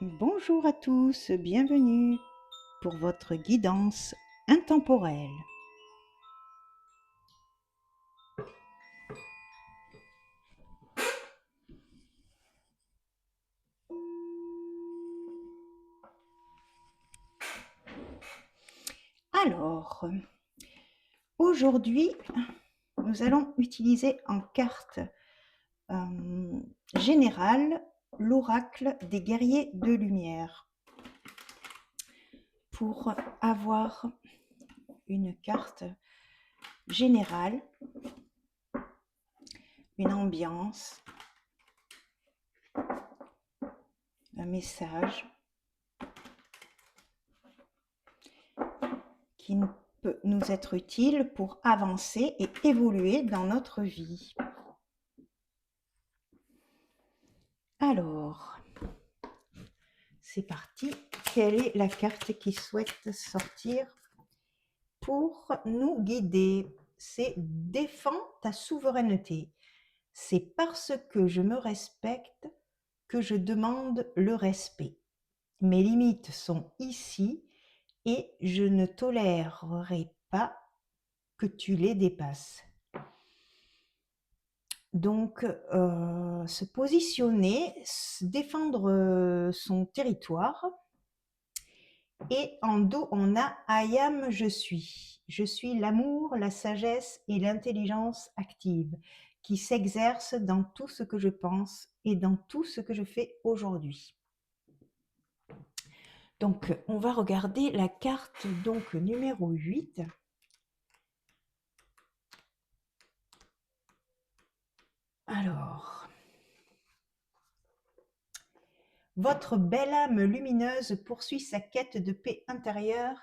Bonjour à tous, bienvenue pour votre guidance intemporelle. Alors, aujourd'hui, nous allons utiliser en carte générale l'oracle des guerriers de lumière. Pour avoir une carte générale, une ambiance, un message qui peut nous être utile pour avancer et évoluer dans notre vie. Alors, c'est parti. Quelle est la carte qui souhaite sortir pour nous guider? C'est défends ta souveraineté. C'est parce que je me respecte que je demande le respect. Mes limites sont ici et je ne tolérerai pas que tu les dépasses. Donc, se positionner, défendre son territoire. Et en dos, on a I am, je suis. Je suis l'amour, la sagesse et l'intelligence active qui s'exercent dans tout ce que je pense et dans tout ce que je fais aujourd'hui. Donc, on va regarder la carte donc numéro 8. Alors, votre belle âme lumineuse poursuit sa quête de paix intérieure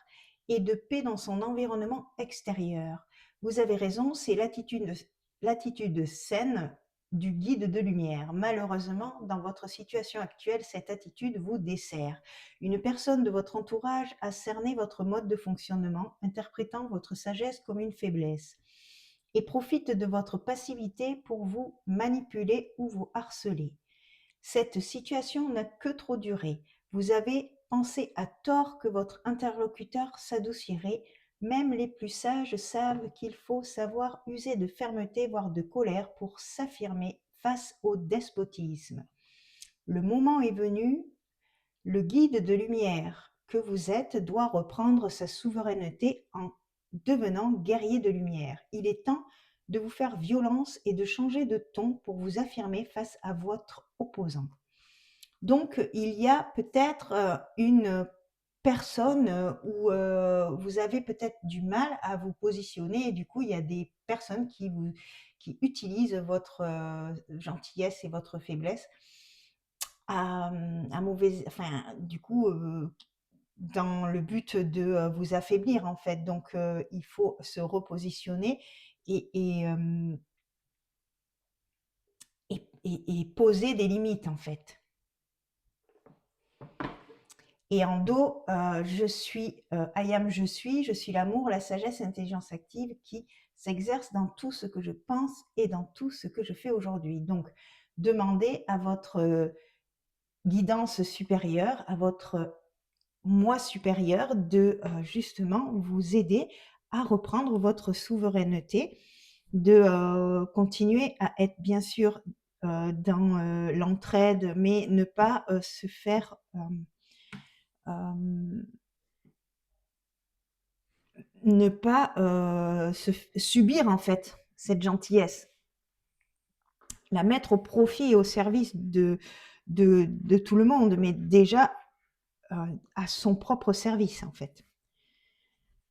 et de paix dans son environnement extérieur. Vous avez raison, c'est l'attitude saine du guide de lumière. Malheureusement, dans votre situation actuelle, cette attitude vous dessert. Une personne de votre entourage a cerné votre mode de fonctionnement, interprétant votre sagesse comme une faiblesse, et profite de votre passivité pour vous manipuler ou vous harceler. Cette situation n'a que trop duré. Vous avez pensé à tort que votre interlocuteur s'adoucirait. Même les plus sages savent qu'il faut savoir user de fermeté, voire de colère, pour s'affirmer face au despotisme. Le moment est venu, le guide de lumière que vous êtes doit reprendre sa souveraineté en devenant guerrier de lumière. Il est temps de vous faire violence et de changer de ton pour vous affirmer face à votre opposant. Donc, il y a peut-être une personne où vous avez peut-être du mal à vous positionner et du coup, il y a des personnes qui utilisent votre gentillesse et votre faiblesse à mauvaise, enfin, du coup, dans le but de vous affaiblir en fait. Donc, il faut se repositionner et, et poser des limites en fait. Et en dos, je suis, I am, je suis l'amour, la sagesse, l'intelligence active qui s'exerce dans tout ce que je pense et dans tout ce que je fais aujourd'hui. Donc, demandez à votre guidance supérieure, à votre moi supérieur de justement vous aider à reprendre votre souveraineté, de continuer à être bien sûr dans l'entraide, mais ne pas se faire ne pas subir en fait cette gentillesse, la mettre au profit et au service de tout le monde, mais déjà à son propre service en fait,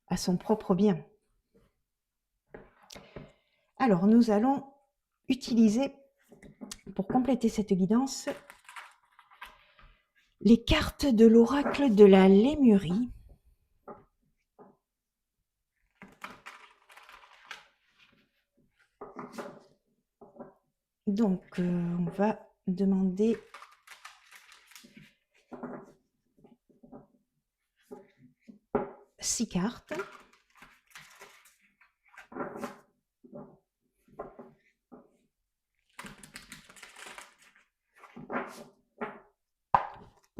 à son propre bien. Alors nous allons utiliser pour compléter cette guidance les cartes de l'oracle de la Lémurie. Donc, on va demander six cartes.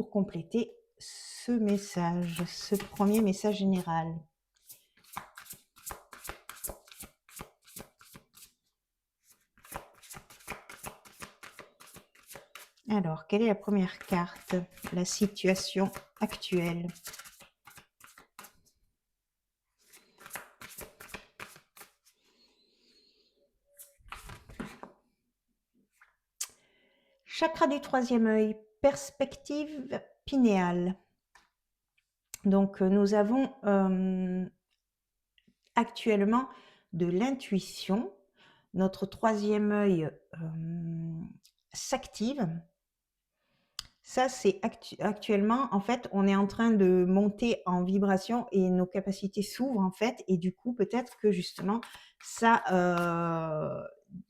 pour compléter ce message, ce premier message général. Alors, quelle est la première carte? La situation actuelle. Chakra du troisième œil, perspective pinéale. Donc, nous avons actuellement de l'intuition. Notre troisième œil s'active. Ça, c'est actuellement, en fait, on est en train de monter en vibration et nos capacités s'ouvrent, en fait. Et du coup, peut-être que justement, ça,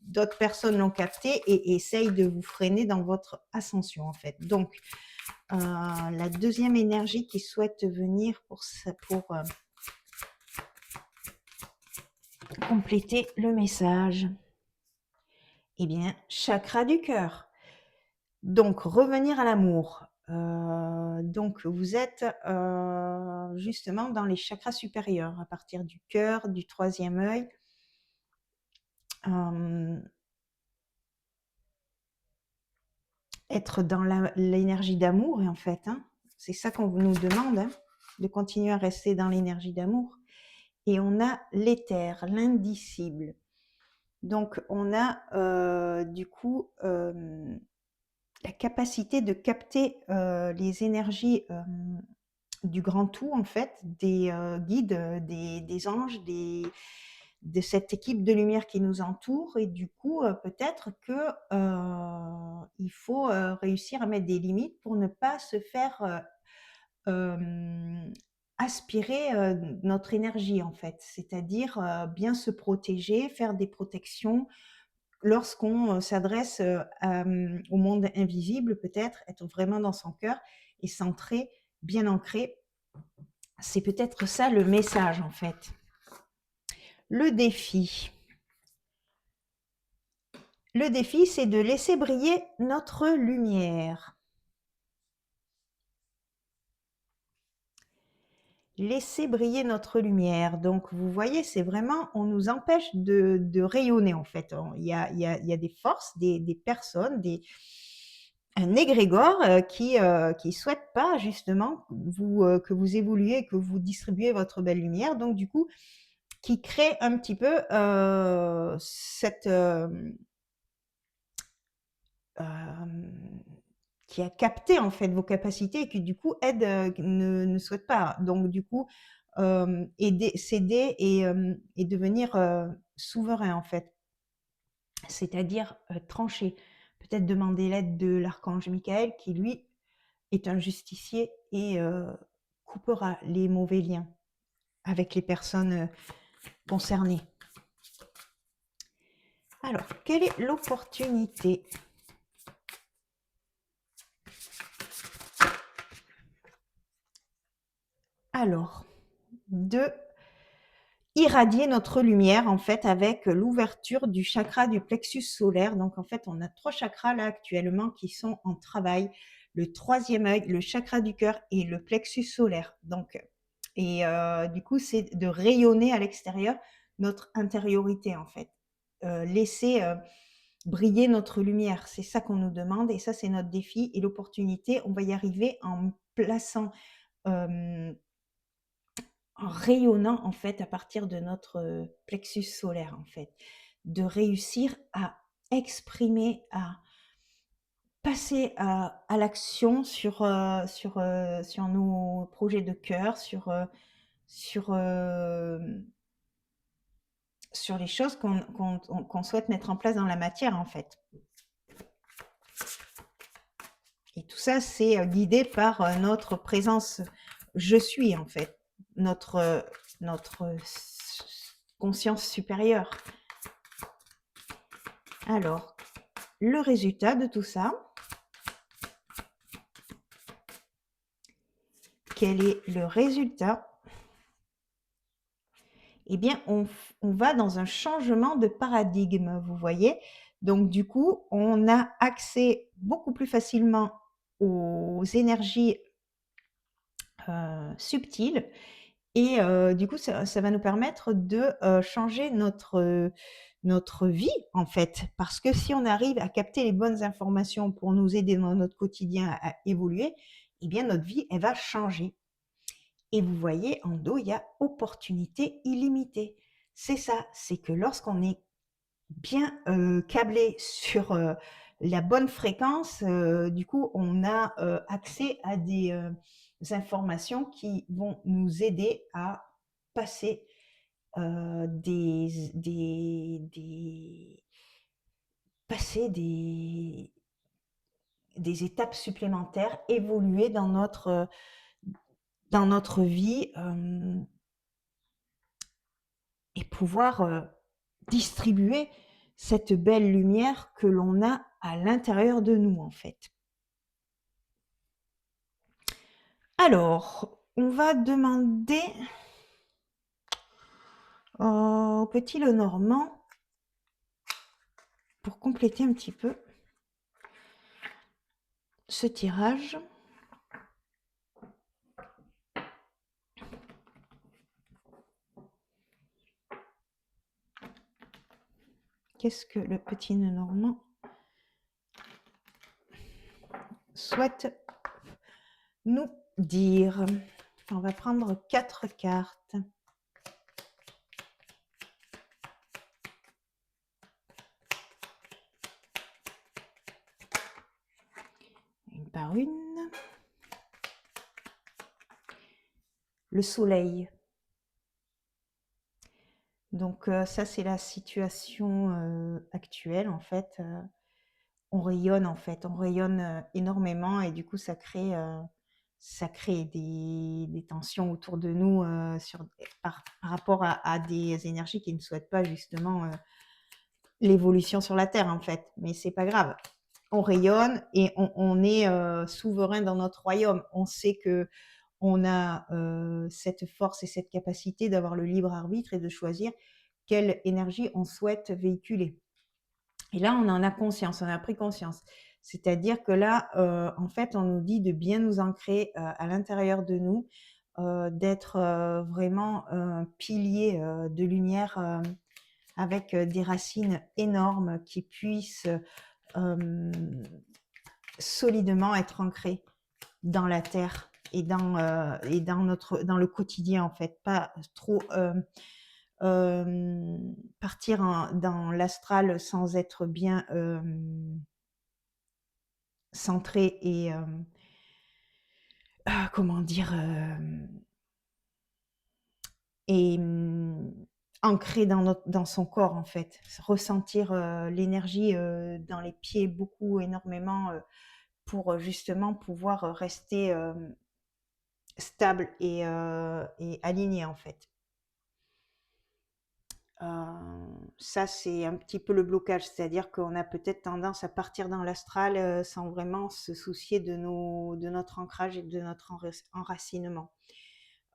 d'autres personnes l'ont capté et essayent de vous freiner dans votre ascension, en fait. Donc, la deuxième énergie qui souhaite venir pour compléter le message. Eh bien, chakra du cœur. Donc, revenir à l'amour. Donc, vous êtes justement dans les chakras supérieurs, à partir du cœur, du troisième œil. Être dans l'énergie d'amour, en fait. Hein. C'est ça qu'on nous demande, hein, de continuer à rester dans l'énergie d'amour. Et on a l'éther, l'indicible. Donc, on a du coup la capacité de capter les énergies du grand tout, en fait, des guides, des anges, de cette équipe de lumière qui nous entoure. Et du coup, peut-être que il faut réussir à mettre des limites pour ne pas se faire aspirer notre énergie, en fait. C'est-à-dire bien se protéger, faire des protections, lorsqu'on s'adresse au monde invisible, peut-être être vraiment dans son cœur et centré, bien ancré. C'est peut-être ça le message, en fait. Le défi. Le défi, c'est de laisser briller notre lumière. Laisser briller notre lumière. Donc, vous voyez, c'est vraiment, on nous empêche de rayonner, en fait. Il y a des forces, des personnes, un égrégore qui souhaite pas, justement, que vous évoluiez, que vous distribuez votre belle lumière. Donc, du coup, qui crée un petit peu cette... qui a capté en fait vos capacités et qui du coup aide, ne souhaite pas. Donc du coup, céder et devenir souverain en fait. C'est-à-dire trancher. Peut-être demander l'aide de l'archange Michael qui lui est un justicier et coupera les mauvais liens avec les personnes concernées. Alors, quelle est l'opportunité ? Alors, de irradier notre lumière en fait avec l'ouverture du chakra du plexus solaire. Donc en fait, on a 3 chakras là actuellement qui sont en travail. Le troisième œil, le chakra du cœur et le plexus solaire. Donc, et du coup, c'est de rayonner à l'extérieur notre intériorité en fait. Laisser briller notre lumière. C'est ça qu'on nous demande et ça, c'est notre défi et l'opportunité. On va y arriver en plaçant en rayonnant en fait à partir de notre plexus solaire en fait, de réussir à exprimer, à passer à l'action sur nos projets de cœur, sur les choses qu'on souhaite mettre en place dans la matière en fait. Et tout ça, c'est guidé par notre présence je suis en fait, notre conscience supérieure. Alors, le résultat de tout ça, quel est le résultat? Eh bien, on va dans un changement de paradigme, vous voyez. Donc, du coup, on a accès beaucoup plus facilement aux énergies subtiles et du coup, ça va nous permettre de changer notre vie, en fait. Parce que si on arrive à capter les bonnes informations pour nous aider dans notre quotidien à évoluer, eh bien, notre vie, elle va changer. Et vous voyez, en dos, il y a opportunité illimitée. C'est ça, c'est que lorsqu'on est bien câblé sur la bonne fréquence, du coup, on a accès à des informations qui vont nous aider à passer passer des étapes supplémentaires, évoluer dans notre vie et pouvoir distribuer cette belle lumière que l'on a à l'intérieur de nous, en fait. Alors, on va demander au petit Lenormand, pour compléter un petit peu ce tirage. Qu'est-ce que le petit Lenormand souhaite nous dire? On va prendre 4 cartes. Une par une. Le soleil. Donc ça, c'est la situation actuelle, en fait. On rayonne, en fait. On rayonne énormément et du coup, ça crée des tensions autour de nous par rapport à des énergies qui ne souhaitent pas justement l'évolution sur la Terre, en fait. Mais c'est pas grave. On rayonne et on est souverain dans notre royaume. On sait que on a cette force et cette capacité d'avoir le libre arbitre et de choisir quelle énergie on souhaite véhiculer. Et là, on en a conscience, on a pris conscience. C'est-à-dire que là, en fait, on nous dit de bien nous ancrer à l'intérieur de nous, d'être vraiment un pilier de lumière avec des racines énormes qui puissent solidement être ancrées dans la terre et dans dans le quotidien, en fait, pas trop partir dans l'astral sans être bien centré et comment dire, et ancré dans son corps, en fait. Ressentir l'énergie dans les pieds beaucoup, énormément, pour justement pouvoir rester stable et aligné, en fait. Ça, c'est un petit peu le blocage, c'est-à-dire qu'on a peut-être tendance à partir dans l'astral sans vraiment se soucier de notre ancrage et de notre enracinement.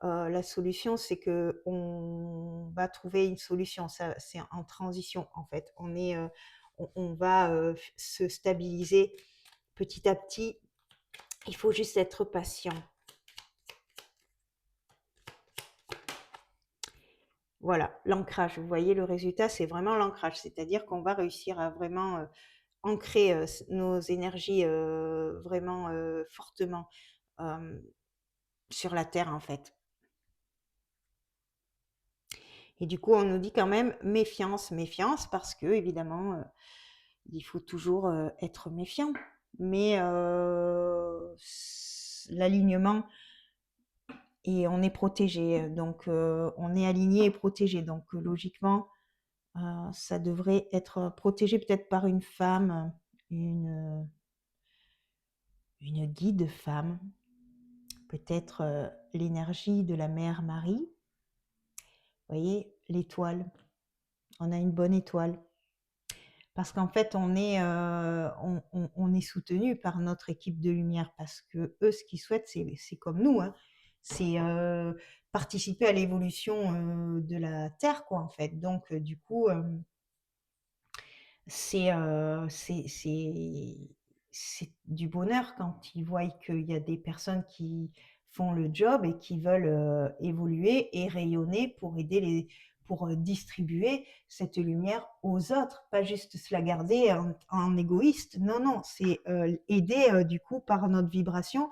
La solution, c'est que on va trouver une solution. Ça, c'est en transition, en fait. On va se stabiliser petit à petit. Il faut juste être patient. Voilà, l'ancrage. Vous voyez, le résultat, c'est vraiment l'ancrage. C'est-à-dire qu'on va réussir à vraiment ancrer nos énergies vraiment fortement sur la Terre, en fait. Et du coup, on nous dit quand même méfiance, méfiance, parce que, évidemment, il faut toujours être méfiant. Mais l'alignement, et on est protégé. Donc, on est aligné et protégé. Donc, logiquement, ça devrait être protégé peut-être par une femme, une guide femme, peut-être l'énergie de la mère Marie. Vous voyez, l'étoile, on a une bonne étoile. Parce qu'en fait, on est soutenu par notre équipe de lumière, parce que eux, ce qu'ils souhaitent, c'est comme nous, hein. C'est participer à l'évolution de la Terre, quoi, en fait. Donc, du coup, c'est du bonheur quand ils voient qu'il y a des personnes qui font le job et qui veulent évoluer et rayonner pour aider pour distribuer cette lumière aux autres, pas juste se la garder en égoïste. Non, non, c'est aider du coup par notre vibration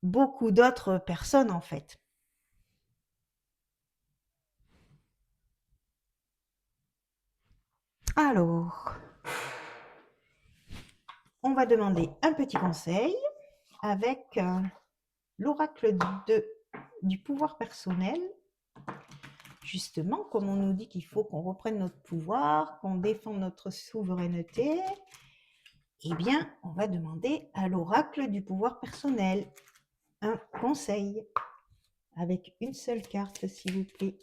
beaucoup d'autres personnes en fait. Alors, on va demander un petit conseil avec l'oracle du pouvoir personnel. Justement, comme on nous dit qu'il faut qu'on reprenne notre pouvoir, qu'on défende notre souveraineté, eh bien, on va demander à l'oracle du pouvoir personnel un conseil avec une seule carte, s'il vous plaît.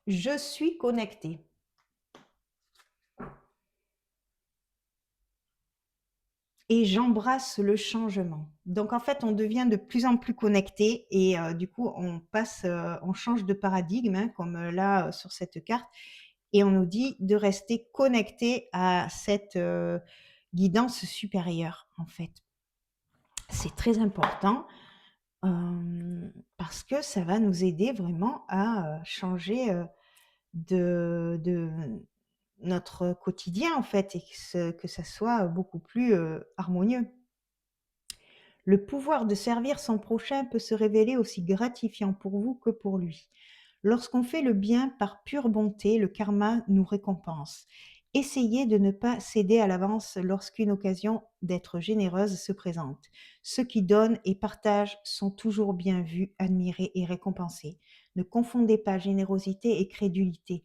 Je suis connecté. Et j'embrasse le changement. Donc en fait, on devient de plus en plus connecté et du coup, on change de paradigme, hein, comme là sur cette carte, et on nous dit de rester connecté à cette guidance supérieure, en fait. C'est très important parce que ça va nous aider vraiment à changer de notre quotidien, en fait, et que ça soit beaucoup plus harmonieux. Le pouvoir de servir son prochain peut se révéler aussi gratifiant pour vous que pour lui. Lorsqu'on fait le bien par pure bonté, le karma nous récompense. Essayez de ne pas céder à l'avance lorsqu'une occasion d'être généreuse se présente. Ceux qui donnent et partagent sont toujours bien vus, admirés et récompensés. Ne confondez pas générosité et crédulité.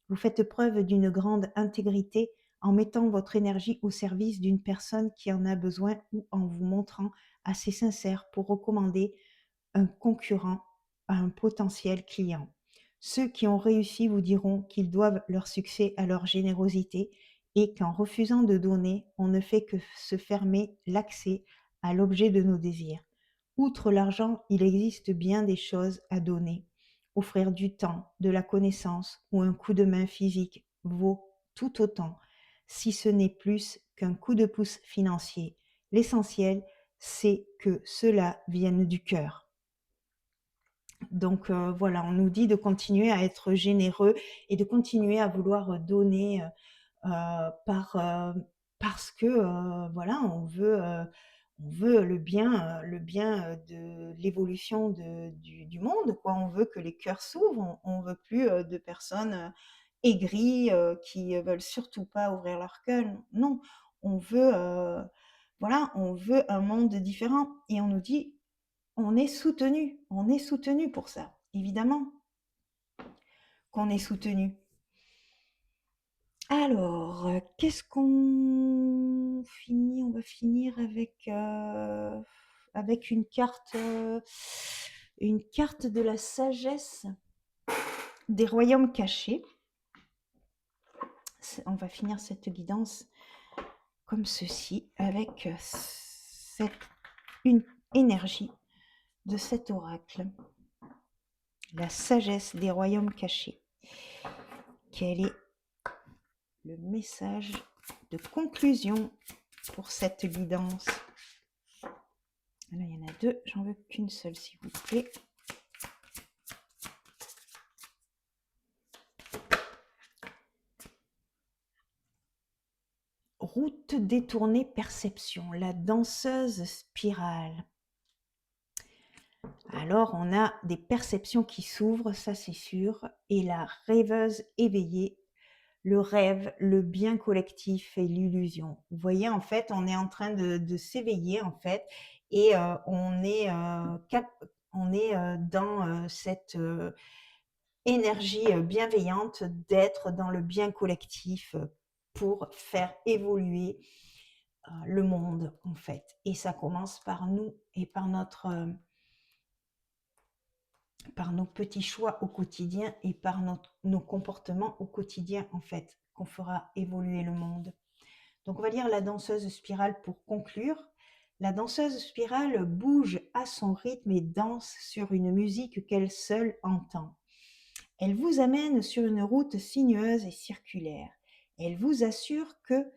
Vous faites preuve d'une grande intégrité en mettant votre énergie au service d'une personne qui en a besoin ou en vous montrant assez sincère pour recommander un concurrent à un potentiel client. Ceux qui ont réussi vous diront qu'ils doivent leur succès à leur générosité et qu'en refusant de donner, on ne fait que se fermer l'accès à l'objet de nos désirs. Outre l'argent, il existe bien des choses à donner. Offrir du temps, de la connaissance ou un coup de main physique vaut tout autant, si ce n'est plus qu'un coup de pouce financier. L'essentiel, c'est que cela vienne du cœur. Donc voilà, on nous dit de continuer à être généreux et de continuer à vouloir donner parce que voilà, on veut le bien de l'évolution du monde, quoi. On veut que les cœurs s'ouvrent, on veut plus de personnes aigries qui veulent surtout pas ouvrir leur cœur. Non, on veut voilà, on veut un monde différent et on nous dit on est soutenu pour ça, évidemment qu'on est soutenu. Alors, qu'est-ce qu'on finit? On va finir avec une carte de la sagesse des royaumes cachés. On va finir cette guidance comme ceci, avec une énergie de cet oracle. La sagesse des royaumes cachés. Quel est le message de conclusion pour cette guidance? Alors, il y en a deux, j'en veux qu'une seule, s'il vous plaît. Route détournée perception, la danseuse spirale. Alors, on a des perceptions qui s'ouvrent, ça c'est sûr, et la rêveuse éveillée, le rêve, le bien collectif et l'illusion. Vous voyez, en fait, on est en train de s'éveiller, en fait, et on est dans cette énergie bienveillante d'être dans le bien collectif pour faire évoluer le monde, en fait. Et ça commence par nous et par nos petits choix au quotidien et par nos comportements au quotidien, en fait, qu'on fera évoluer le monde. Donc, on va lire la danseuse spirale pour conclure. La danseuse spirale bouge à son rythme et danse sur une musique qu'elle seule entend. Elle vous amène sur une route sinueuse et circulaire. Elle vous assure que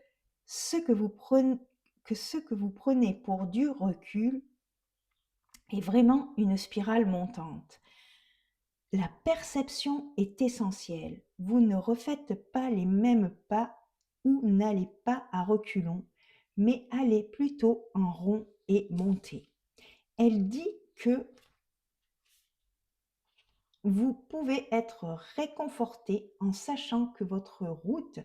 ce que vous prenez pour du recul est vraiment une spirale montante. La perception est essentielle. Vous ne refaites pas les mêmes pas ou n'allez pas à reculons, mais allez plutôt en rond et montez. Elle dit que vous pouvez être réconforté en sachant que votre route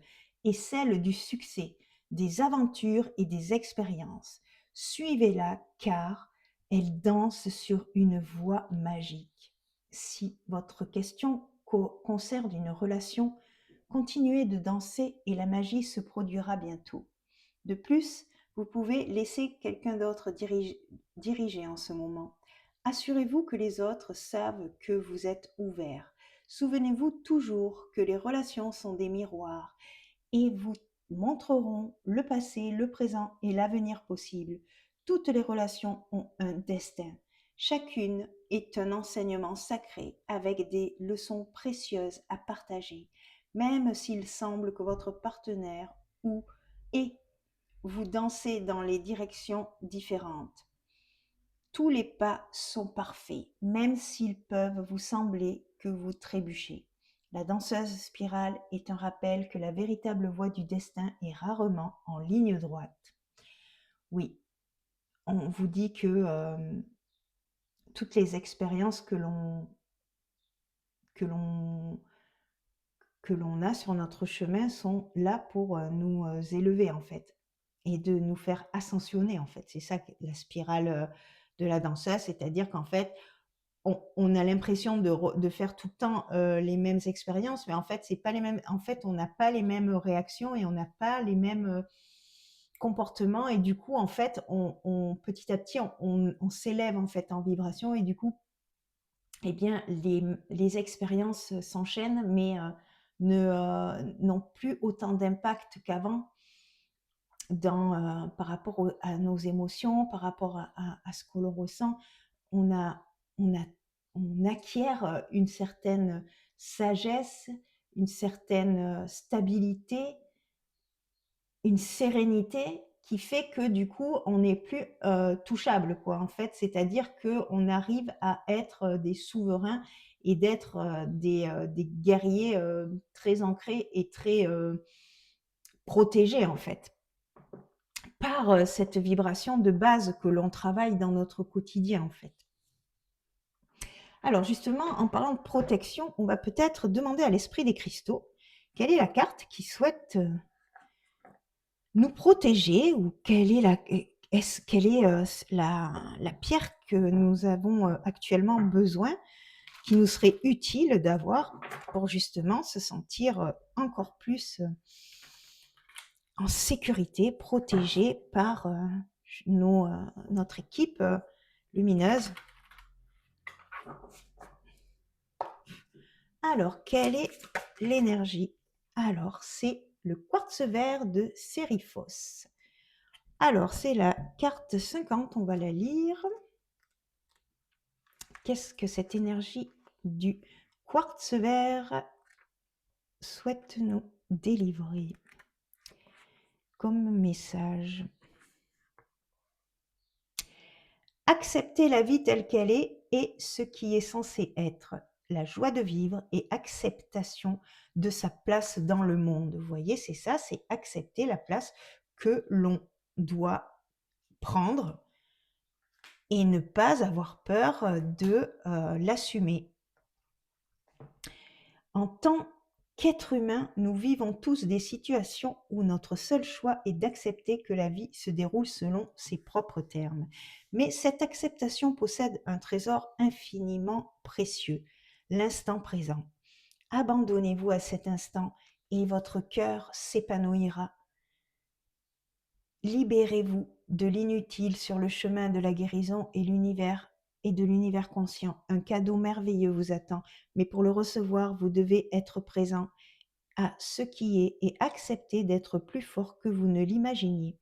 est celle du succès, des aventures et des expériences. Suivez-la car elle danse sur une voie magique. Si votre question concerne une relation, continuez de danser et la magie se produira bientôt. De plus, vous pouvez laisser quelqu'un d'autre diriger en ce moment. Assurez-vous que les autres savent que vous êtes ouvert. Souvenez-vous toujours que les relations sont des miroirs et vous montreront le passé, le présent et l'avenir possible. Toutes les relations ont un destin. Chacune est un enseignement sacré avec des leçons précieuses à partager, même s'il semble que votre partenaire ou et vous dansez dans les directions différentes. Tous les pas sont parfaits, même s'ils peuvent vous sembler que vous trébuchez. La danseuse spirale est un rappel que la véritable voie du destin est rarement en ligne droite. Oui, on vous dit que toutes les expériences que l'on a sur notre chemin sont là pour nous élever en fait et de nous faire ascensionner en fait. C'est ça la spirale de la danseuse, c'est-à-dire qu'en fait, on a l'impression de faire tout le temps les mêmes expériences, mais en fait, c'est pas les mêmes. En fait, on n'a pas les mêmes réactions et on n'a pas les mêmes comportements. Et du coup, en fait, petit à petit, on s'élève en fait en vibration et du coup, eh bien, les expériences s'enchaînent, mais n'ont plus autant d'impact qu'avant par rapport à nos émotions, par rapport à ce que l'on ressent. On acquiert une certaine sagesse, une certaine stabilité, une sérénité qui fait que du coup, on n'est plus touchable, quoi, en fait. C'est-à-dire qu'on arrive à être des souverains et d'être des guerriers très ancrés et très protégés, en fait, par cette vibration de base que l'on travaille dans notre quotidien, en fait. Alors justement, en parlant de protection, on va peut-être demander à l'esprit des cristaux quelle est la carte qui souhaite nous protéger ou quelle est la pierre que nous avons actuellement besoin, qui nous serait utile d'avoir pour justement se sentir encore plus en sécurité, protégé par notre équipe lumineuse. Alors, quelle est l'énergie? Alors, c'est le quartz vert de Sériphos. Alors, c'est la carte 50, on va la lire. Qu'est-ce que cette énergie du quartz vert souhaite nous délivrer comme message? Accepter la vie telle qu'elle est et ce qui est censé être. La joie de vivre et acceptation de sa place dans le monde. Vous voyez, c'est ça, c'est accepter la place que l'on doit prendre et ne pas avoir peur de l'assumer. En tant qu'être humain, nous vivons tous des situations où notre seul choix est d'accepter que la vie se déroule selon ses propres termes. Mais cette acceptation possède un trésor infiniment précieux, l'instant présent. Abandonnez-vous à cet instant et votre cœur s'épanouira. Libérez-vous de l'inutile sur le chemin de la guérison et de l'univers conscient. Un cadeau merveilleux vous attend, mais pour le recevoir, vous devez être présent à ce qui est et accepter d'être plus fort que vous ne l'imaginiez.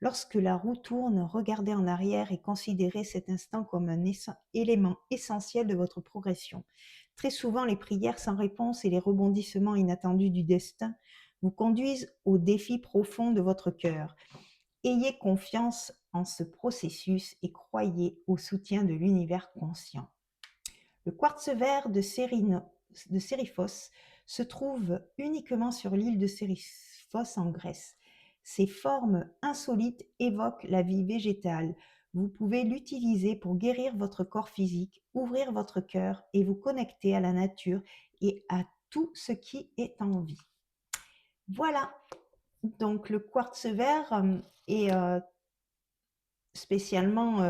Lorsque la roue tourne, regardez en arrière et considérez cet instant comme un élément essentiel de votre progression. Très souvent, les prières sans réponse et les rebondissements inattendus du destin vous conduisent au défi profond de votre cœur. Ayez confiance en ce processus et croyez au soutien de l'univers conscient. Le quartz vert de Sériphos se trouve uniquement sur l'île de Sériphos en Grèce. Ses formes insolites évoquent la vie végétale. Vous pouvez l'utiliser pour guérir votre corps physique, ouvrir votre cœur et vous connecter à la nature et à tout ce qui est en vie. Voilà, donc le quartz vert est spécialement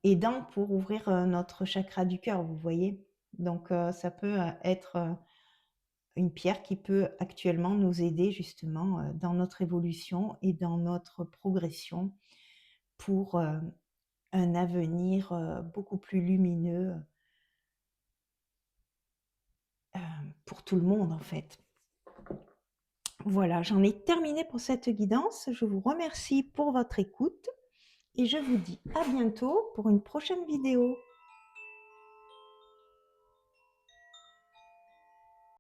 aidant pour ouvrir notre chakra du cœur, vous voyez. Donc ça peut être une pierre qui peut actuellement nous aider justement dans notre évolution et dans notre progression pour un avenir beaucoup plus lumineux pour tout le monde en fait. Voilà, j'en ai terminé pour cette guidance. Je vous remercie pour votre écoute et je vous dis à bientôt pour une prochaine vidéo.